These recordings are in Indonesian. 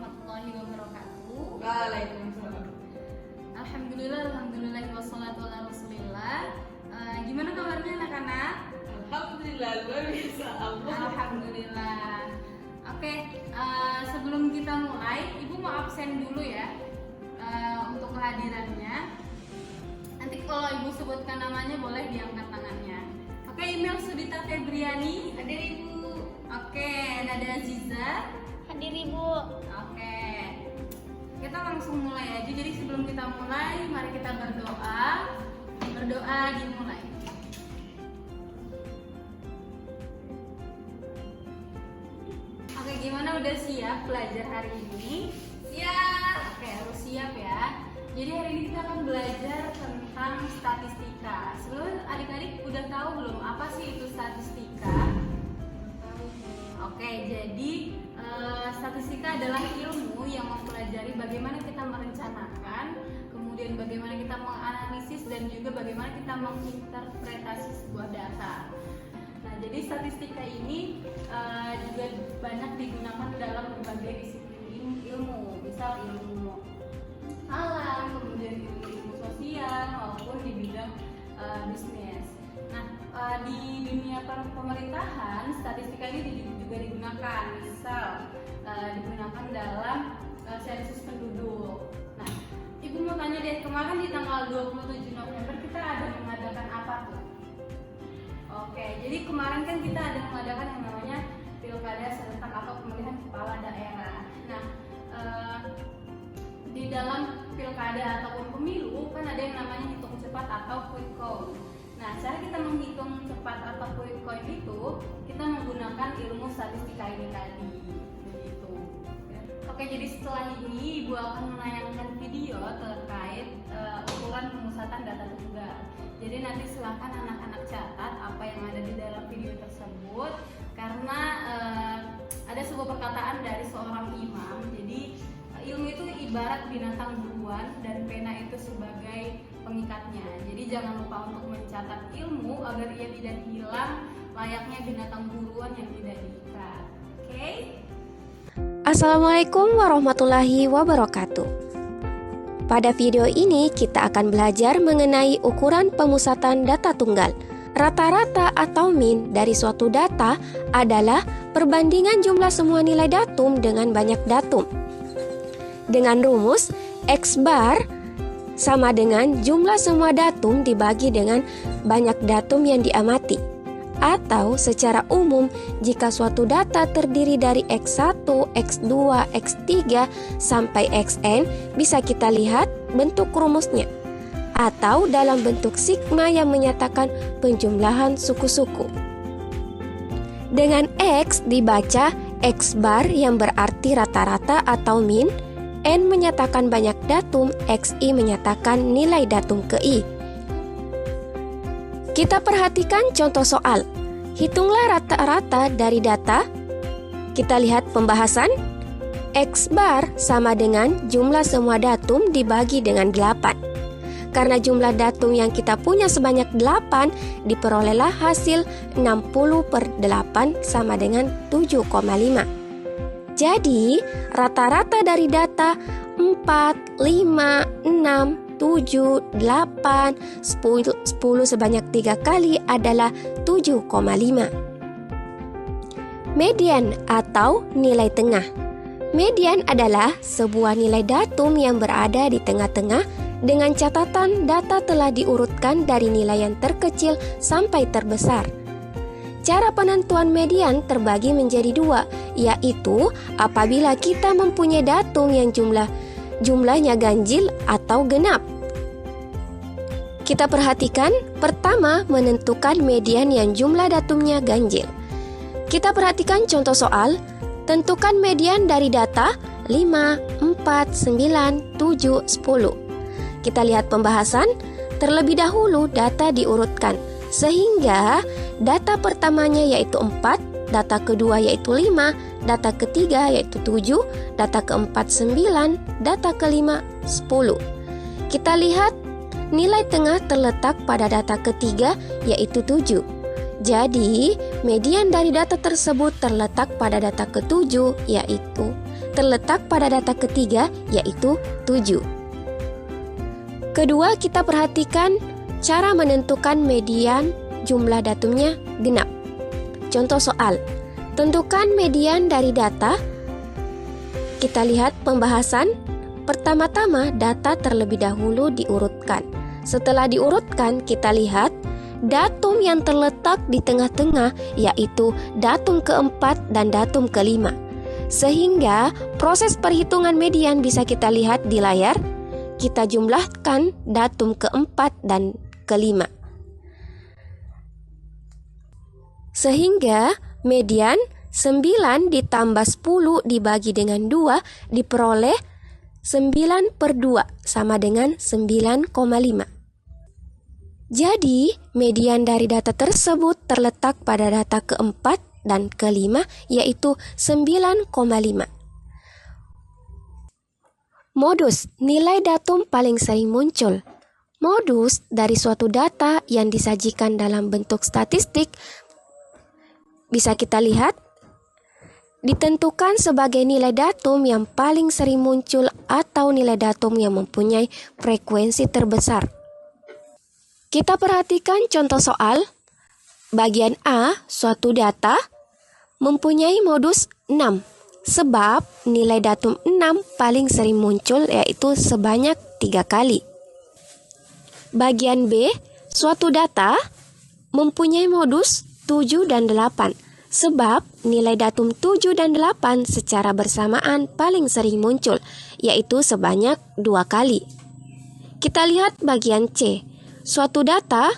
warahmatullahi wabarakatuh. Waalaikumsalam. Alhamdulillah, wassalatu ala rasulillah. Gimana kabarnya anak-anak? Alhamdulillah, luar biasa. Alhamdulillah. Oke, sebelum kita mulai, Ibu mau absen dulu ya untuk kehadirannya. Nanti kalau Ibu sebutkan namanya boleh diangkat tangannya. Oke, email Sudita Febriani, hadir Ibu. Oke, Nada Aziza, Hadir Ibu. oke. Kita langsung mulai aja. Jadi sebelum kita mulai, mari kita berdoa. Berdoa dimulai. Oke, gimana, udah siap belajar hari ini? Siap. Oke, harus siap ya. Jadi hari ini kita akan belajar tentang statistika. Sebelum adik-adik udah tahu belum apa sih itu statistika? Oke, jadi statistika adalah ilmu yang mempelajari bagaimana kita merencanakan, kemudian bagaimana kita menganalisis dan juga bagaimana kita menginterpretasi sebuah data. Nah, jadi statistika ini juga banyak digunakan dalam berbagai disiplin ilmu, misal ilmu alam, kemudian ilmu sosial maupun di bidang bisnis. Nah, di dunia pemerintahan statistika ini juga digunakan, misal digunakan dalam sensus penduduk. Nah, Ibu mau tanya deh, kemarin di tanggal 27 November kita ada mengadakan apa tuh? Oke, jadi kemarin kan kita ada mengadakan yang namanya pilkada serentak atau pemilihan kepala daerah. Nah, di dalam pilkada ataupun pemilu kan ada yang namanya hitung cepat atau quick count. Nah, cara kita menghitung cepat atau quick count itu kita menggunakan ilmu statistika ini tadi. Begitu. Oke, jadi setelah ini Ibu akan menayangkan video terkait ukuran pemusatan data tunggal. Jadi nanti silakan anak-anak catat apa yang ada di dalam video tersebut, karena ada sebuah perkataan dari seorang imam. Jadi ilmu itu ibarat binatang buruan dan pena itu sebagai pengikatnya. Jadi jangan lupa untuk mencatat ilmu agar ia tidak hilang layaknya binatang buruan yang tidak diikat. Oke? Assalamualaikum warahmatullahi wabarakatuh. Pada video ini kita akan belajar mengenai ukuran pemusatan data tunggal. Rata-rata atau min dari suatu data adalah perbandingan jumlah semua nilai datum dengan banyak datum. Dengan rumus X bar sama dengan jumlah semua datum dibagi dengan banyak datum yang diamati. Atau secara umum, jika suatu data terdiri dari X1, X2, X3 sampai Xn, bisa kita lihat bentuk rumusnya. Atau dalam bentuk sigma yang menyatakan penjumlahan suku-suku. Dengan X dibaca X bar yang berarti rata-rata atau min, N menyatakan banyak datum, XI menyatakan nilai datum ke I. Kita perhatikan contoh soal. Hitunglah rata-rata dari data. Kita lihat pembahasan. X bar sama dengan jumlah semua datum dibagi dengan 8. Karena jumlah datum yang kita punya sebanyak 8, diperolehlah hasil 60/8 sama dengan 7,5. Jadi, rata-rata dari data 4, 5, 6, 7, 8, 10 sebanyak 3 kali adalah 7,5. Median atau nilai tengah. Median adalah sebuah nilai datum yang berada di tengah-tengah dengan catatan data telah diurutkan dari nilai yang terkecil sampai terbesar. Cara penentuan median terbagi menjadi 2, yaitu apabila kita mempunyai datum yang jumlahnya ganjil atau genap. Kita perhatikan, pertama menentukan median yang jumlah datumnya ganjil. Kita perhatikan contoh soal, tentukan median dari data 5, 4, 9, 7, 10. Kita lihat pembahasan, terlebih dahulu data diurutkan, sehingga data pertamanya yaitu 4, data kedua yaitu 5, data ketiga yaitu 7, data keempat 9, data kelima 10. Kita lihat nilai tengah terletak pada data ketiga yaitu 7. Jadi, median dari data tersebut terletak pada data ketujuh yaitu terletak pada data ketiga, yaitu 7. Kedua, kita perhatikan cara menentukan median jumlah datumnya genap. Contoh soal, tentukan median dari data. Kita lihat pembahasan. Pertama-tama, data terlebih dahulu diurutkan. Setelah diurutkan, kita lihat datum yang terletak di tengah-tengah, yaitu datum keempat dan datum kelima. Sehingga proses perhitungan median bisa kita lihat di layar. Kita jumlahkan datum keempat dan kelima. Sehingga median 9 ditambah 10 dibagi dengan 2 diperoleh 9/2 sama dengan 9,5. Jadi, median dari data tersebut terletak pada data keempat dan kelima, yaitu 9,5. Modus, nilai datum paling sering muncul. Modus dari suatu data yang disajikan dalam bentuk statistik bisa kita lihat ditentukan sebagai nilai datum yang paling sering muncul atau nilai datum yang mempunyai frekuensi terbesar. Kita perhatikan contoh soal. Bagian A, suatu data mempunyai modus 6, sebab nilai datum 6 paling sering muncul, yaitu sebanyak 3 kali. Bagian B, suatu data mempunyai modus 7 dan 8, sebab nilai datum 7 dan 8 secara bersamaan paling sering muncul, yaitu sebanyak 2 kali. Kita lihat bagian C. Suatu data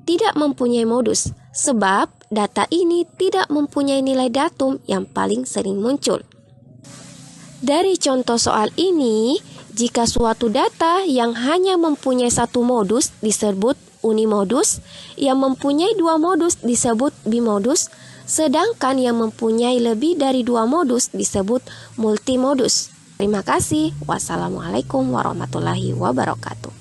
tidak mempunyai modus, sebab data ini tidak mempunyai nilai datum yang paling sering muncul. Dari contoh soal ini, jika suatu data yang hanya mempunyai satu modus disebut unimodus, yang mempunyai 2 modus disebut bimodus, sedangkan yang mempunyai lebih dari 2 modus disebut multimodus. Terima kasih. Wassalamualaikum warahmatullahi wabarakatuh.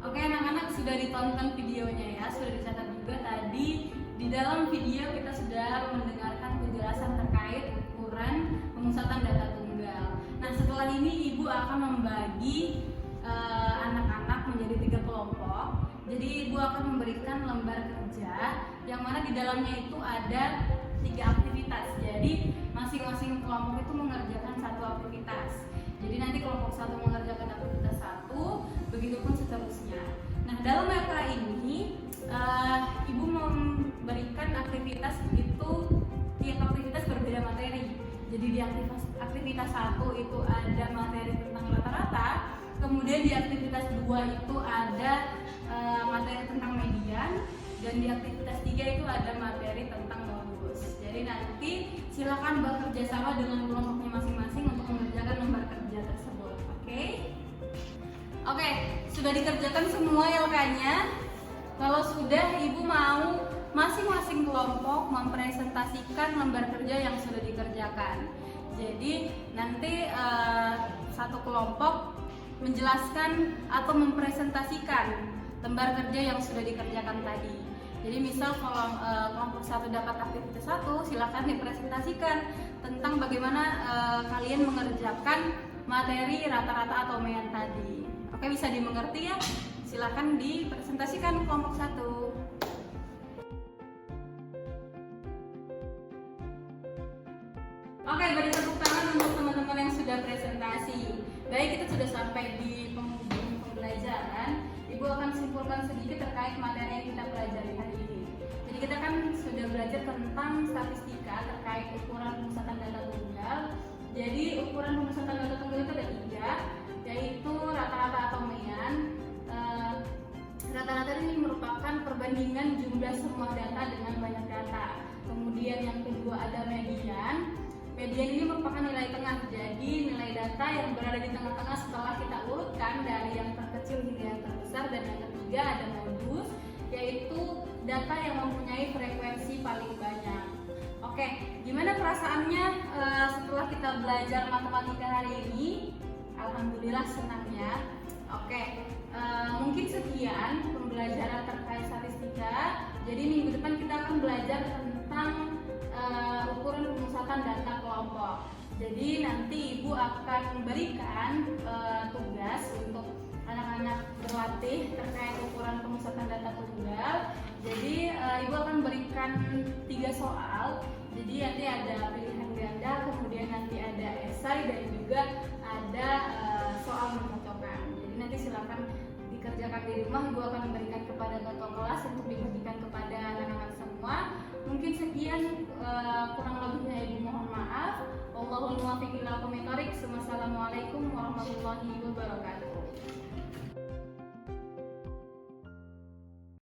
Oke anak-anak, sudah ditonton videonya ya, sudah dicatat juga tadi. Di dalam video kita sudah mendengarkan penjelasan terkait ukuran pemusatan data tunggal. Nah, setelah ini Ibu akan membagi anak-anak menjadi 3 kelompok. Jadi Ibu akan memberikan lembar kerja yang mana di dalamnya itu ada 3 aktivitas. Jadi masing-masing kelompok itu mengerjakan 1 aktivitas. Jadi nanti kelompok 1 mengerjakan aktivitas 1, begitupun seterusnya. Nah, dalam LK ini Ibu memberikan aktivitas itu, tiap aktivitas berbeda materi. Jadi di aktivitas 1 itu ada materi tentang rata-rata, kemudian di aktivitas 2 itu ada materi tentang median, dan di aktivitas 3 itu ada materi tentang modus. Jadi nanti silakan bekerja sama dengan kelompoknya masing-masing untuk mengerjakan lembar kerja tersebut. Oke, sudah dikerjakan semua LK-nya. Kalau sudah, Ibu mau masing-masing kelompok mempresentasikan lembar kerja yang sudah dikerjakan. Jadi nanti satu kelompok menjelaskan atau mempresentasikan lembar kerja yang sudah dikerjakan tadi. Jadi misal kalau kelompok 1 dapat aktivitas 1, silakan dipresentasikan tentang bagaimana kalian mengerjakan materi rata-rata atau median tadi. Oke, bisa dimengerti ya? Silakan dipresentasikan kelompok 1. Oke, beri tepuk tangan untuk teman-teman yang sudah presentasi. Baik, kita sudah sampai di penghujung pembelajaran. Ibu akan simpulkan sedikit terkait materi yang kita pelajari hari ini. Jadi kita kan sudah belajar tentang statistika terkait ukuran pemusatan data tunggal. Jadi ukuran pemusatan data tunggal itu ada 3, yaitu rata-rata atau median. Rata-rata ini merupakan perbandingan jumlah semua data dengan banyak data. Kemudian yang kedua ada median. Median ini merupakan nilai tengah, jadi nilai data yang berada di tengah-tengah setelah kita urutkan dari yang terkecil hingga yang terbesar. Dan yang ketiga ada modus, yaitu data yang mempunyai frekuensi paling banyak. Oke, gimana perasaannya setelah kita belajar matematika hari ini? Alhamdulillah senang ya. Oke, mungkin sekian pembelajaran terkait statistika. Jadi minggu depan kita akan belajar tentang ukuran pemusatan data kelompok. Jadi nanti ibu akan berikan tugas untuk anak-anak berlatih terkait ukuran pemusatan data tunggal. Jadi ibu akan berikan 3 soal. Jadi nanti ada pilihan ganda, kemudian nanti ada esai dan juga ada soal mencocokkan. Jadi nanti silakan dikerjakan di rumah. Ibu akan memberikan kepada ketua kelas untuk dibagikan kepada anak-anak semua. Mungkin sekian, kurang lebihnya ibu mohon maaf. Wallahul muwaffiq ila aqwamit thoriq. Wassalamualaikum warahmatullahi wabarakatuh.